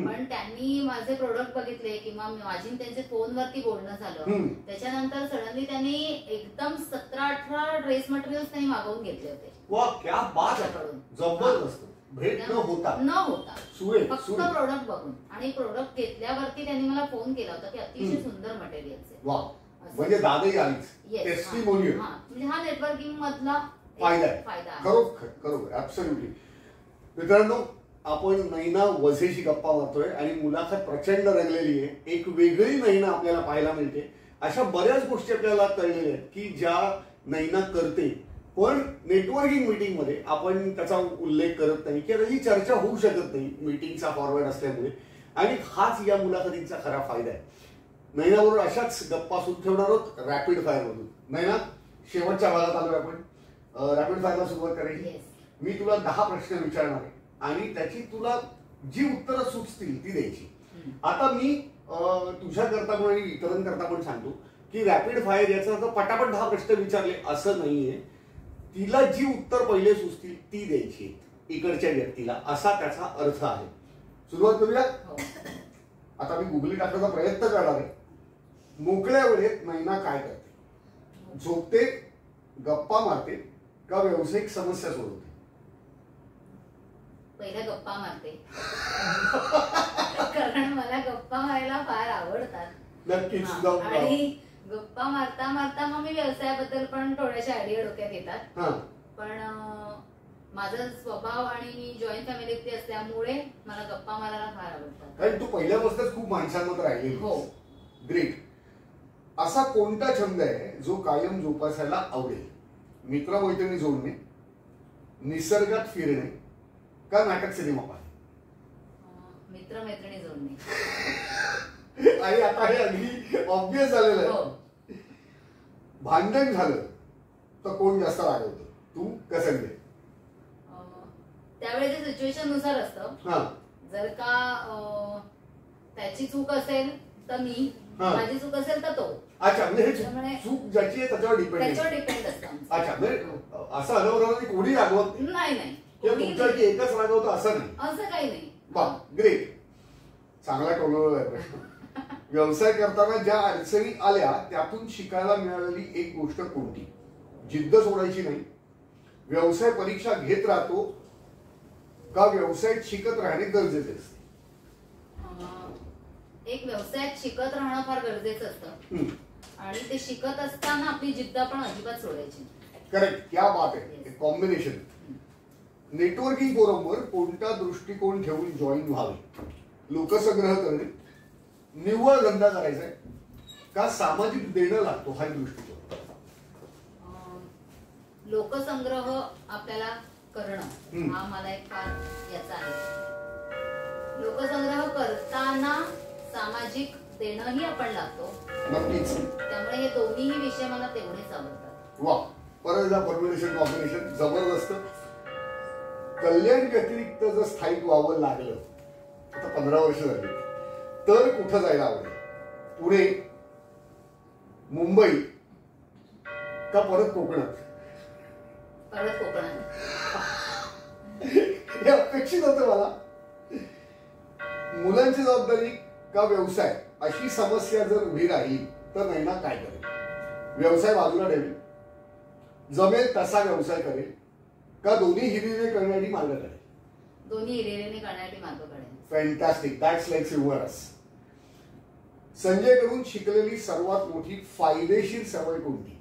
पण त्यांनी माझे प्रोडक्ट बघितले किंवा माझी त्यांचे फोनवरती बोलणं झालं. त्याच्यानंतर सडनली त्यांनी एकदम 17-18 ड्रेस मटेरियल्स त्यांनी मागवून घेतले होते.
वा, क्या बात आहे. जबरदस्त. भेट न होता
फक्त प्रोडक्ट बघून. आणि प्रोडक्ट घेतल्यावरती त्यांनी मला फोन केला होता की अतिशय सुंदर मटेरियल्स आहे.
वा, म्हणजे दादही आलीच. टेस्टिमोनियल.
म्हणजे हा नेटवर्किंग मधला
फायदा आहे. खरोखर ऍब्सोल्युटली. मित्रांनो, आपण नैना वझेशी गप्पा मारतोय आणि मुलाखत प्रचंड रंगलेली आहे. एक वेगळी नैना आपल्याला पाहायला मिळते. अशा बऱ्याच गोष्टी आपल्याला कळलेल्या आहेत की ज्या नैना करते, पण नेटवर्किंग मीटिंग मध्ये आपण त्याचा उल्लेख करत नाही किंवा त्याची चर्चा होऊ शकत नाही मीटिंगचा फॉरवर्ड असल्यामुळे. आणि हाच या मुलाखतींचा खरा फायदा आहे. नैनाबरोबर अशाच गप्पा सुरू ठेवणार आहोत रॅपिड फायर मधून. नैना, शेवटच्या भागात आलोय आपण. रॅपिड फायरला सुरुवात करायची. मी तुला 10 प्रश्न विचारणार आहे आणि त्याची तुला जी उत्तरं सुचतील ती द्यायची. आता मी तुझ्याकरता पण आणि इतरांकरता पण सांगतो की रॅपिड फायर याचा अर्थ पटापट 10 प्रश्न विचारले असं नाहीये. तिला जी उत्तर पहिले सुचतील ती द्यायची इकडच्या व्यक्तीला, असा त्याचा अर्थ आहे. सुरुवात करूया. आता मी गुगली टाकण्याचा प्रयत्न करणार आहे. मोकळ्या वेळेत नैना काय करते? झोपते, गप्पा मारते का व्यावसायिक समस्या सोडवते?
पहिल्या गप्पा मारते. कारण मला गप्पा मारायला फार आवडतात.
नक्कीच.
आणि गप्पा मारता मारता मग मी व्यवसायाबद्दल पण थोड्याशा आयडिया डोक्यात येतात. पण माझा स्वभाव आणि मी जॉईंट फॅमिलीतली असल्यामुळे मला गप्पा मारायला फार आवडतात.
कारण तू पहिल्यापासूनच खूप माणसांमध्ये राहिली.
हो.
ग्रेट. असा कोणता छंद आहे जो कायम जोपासायला आवडेल? मित्रमैत्रिणी जोडणे, निसर्गात फिरणे का नाटक सिनेमा पाहणे?
मित्रमैत्रिणी जोडणे.
आणि आता हे अगदी ऑब्वियस झालेलं आहे. भांडण झालं तर कोण जास्त रागवतं, तू का संजय?
त्यावेळेच्या सिच्युएशन नुसार असतं. जर का त्याची चूक असेल तर मी, माझी चूक असेल तर तो.
अच्छा, म्हणजे चूक ज्याची आहे त्याच्यावर डिपेंड
असतं.
अच्छा, म्हणजे असं अनवराने कोणी रागवत
नाही.
तुमच्यासाठी एकच रागवतं असं नाही.
असं काही नाही.
ग्रेट. चांगला टोलवला आहे प्रश्न. व्यवसाय करताना ज्या अडचणी आल्या त्यातून शिकायला मिळालेली एक गोष्ट कोणती? जिद्द सोडायची नाही, व्यवसाय परीक्षा घेत राहतो का व्यवसायात शिकत राहणे गरजेचे असते?
एक व्यवसायात शिकत राहणं फार गरजेचं असतं आणि ते शिकत असताना आपली जिद्द पण अजिबात सोडायची.
करेक्ट. क्या बात आहे. कॉम्बिनेशन. नेटवर्किंग फोरमवर कोणता दृष्टिकोन ठेवून जॉईन व्हावे? लोकसंग्रह करणे, निव्वळ धंदा करायचा आहे का सामाजिक देणं लागतो हा दृष्टिकोन?
लोकसंग्रह आपल्याला करणं हा मला एक फार याचा आहे. लोकसंग्रह करताना सामाजिक देणंही आपण लागतो.
नक्कीच.
त्यामुळे हे दोन्हीही विषय मला तेवढेच आवडतात.
वा, परत कॉम्बिनेशन जबरदस्त. कल्याण व्यतिरिक्त जर स्थायिक व्हावं लागलं, आता 15 वर्ष झाली, तर कुठं जायला आवडेल? पुणे, मुंबई का परत कोकणात?
परत कोकणात.
हे अपेक्षित होतं मला. मुलांची जबाबदारी का व्यवसाय अशी समस्या जर उभी राहिली तर नैना काय करेल? व्यवसाय बाजूला ठेवेल, जमेल तसा व्यवसाय करेल का दोन्ही हिरिरीने करण्यासाठी मार्ग काढेल?
दोन्ही हिरिरीने करण्यासाठी मार्ग काढेल.
Fantastic. That's like humorous. Sanjay कडून शिकलेली सर्वात मोठी फायदेशीर सवय कोणती?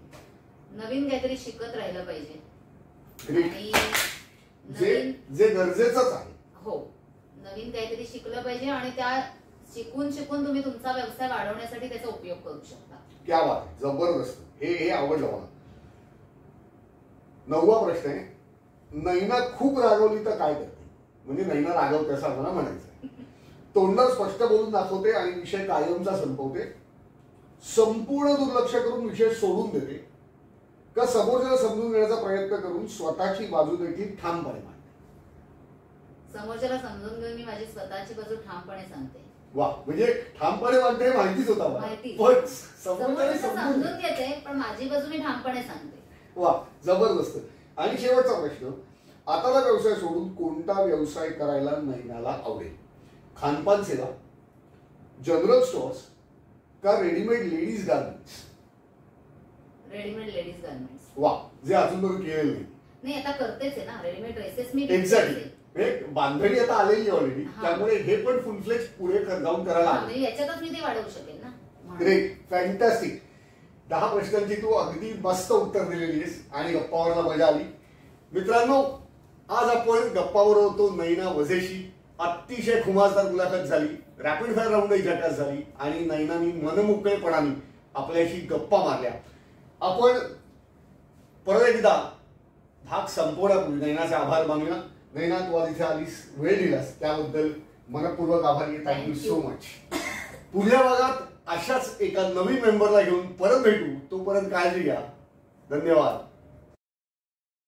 नवीन काहीतरी शिकत राहिलं पाहिजे.
जे गरजेचंच आहे.
हो, नवीन काहीतरी शिकलं पाहिजे आणि त्या शिकून तुम्ही तुमचा व्यवसाय वाढवण्यासाठी त्याचा उपयोग करू शकता.
क्या बात. जबरदस्त. हे आवडलं मला. 9वा प्रश्न आहे, नैना खूप रागवली तर काय करते? म्हणजे नैना रागवते असं आम्हाला म्हणायचं आहे. तोंडावर स्पष्ट बोलून दाखवते आणि विषय कायमचा संपवते, संपूर्ण दुर्लक्ष करून विषय सोडून देते, का समोरच्याला समजून घेण्याचा प्रयत्न करून स्वतःची बाजू देखील ठामपणे मांडते?
समोरच्याला समजून घेऊन मी माझी स्वतःची बाजू ठामपणे सांगते.
वा, म्हणजे ठामपणे मांडते हे माहितीच होता मला.
माहिती.
पण
समोरच्याला
समजून
समजून घेते पण माझी बाजू मी ठामपणे सांगते.
वा, जबरदस्त. आणि शेवटचा प्रश्न, आताला व्यवसाय सोडून कोणता व्यवसाय करायला नैनाला आवडेल? खानपान सेवा, जनरल स्टोअर्स का readymade ladies garments?
Readymade ladies garments.
वा, जे अजूनपर्यंत केलेलं नाही.
नाही, आता करतेच आहे ना रेडीमेड ड्रेसेस मी.
एक्झॅक्टली, म्हणजे बांधणी आता आलेली ऑलरेडी,
हा.
त्यामुळे हे पण फुल फ्लेज पुढे जाऊन करायला हवं.
म्हणजे याच्यातच मी ते वाढवू शकेल ना.
Great, fantastic. 10 प्रश्नांची तू अगदी मस्त उत्तर दिलेली आहेस आणि गप्पावरला मजा आली. मित्रांनो, आज आपण गप्पावर होतो नैना वझेशी. अतिशय खुमासदार मुलाखत झाली, रॅपिड फायर राऊंडही झकास झाली आणि नैनानी मनमोकळेपणाने आपल्याशी गप्पा मारल्या. आपण परत एकदा भाग संपवण्यापूर्वी नैनाचे आभार मानूया. नैना, तू आज इथे आलीस, वेळ दिलास त्याबद्दल मनपूर्वक आभारी आहे. Thank you so much. पुढल्या भागात अशाच एका नवीन मेंबरला घेऊन परत भेटू. तोपर्यंत काळजी घ्या. धन्यवाद.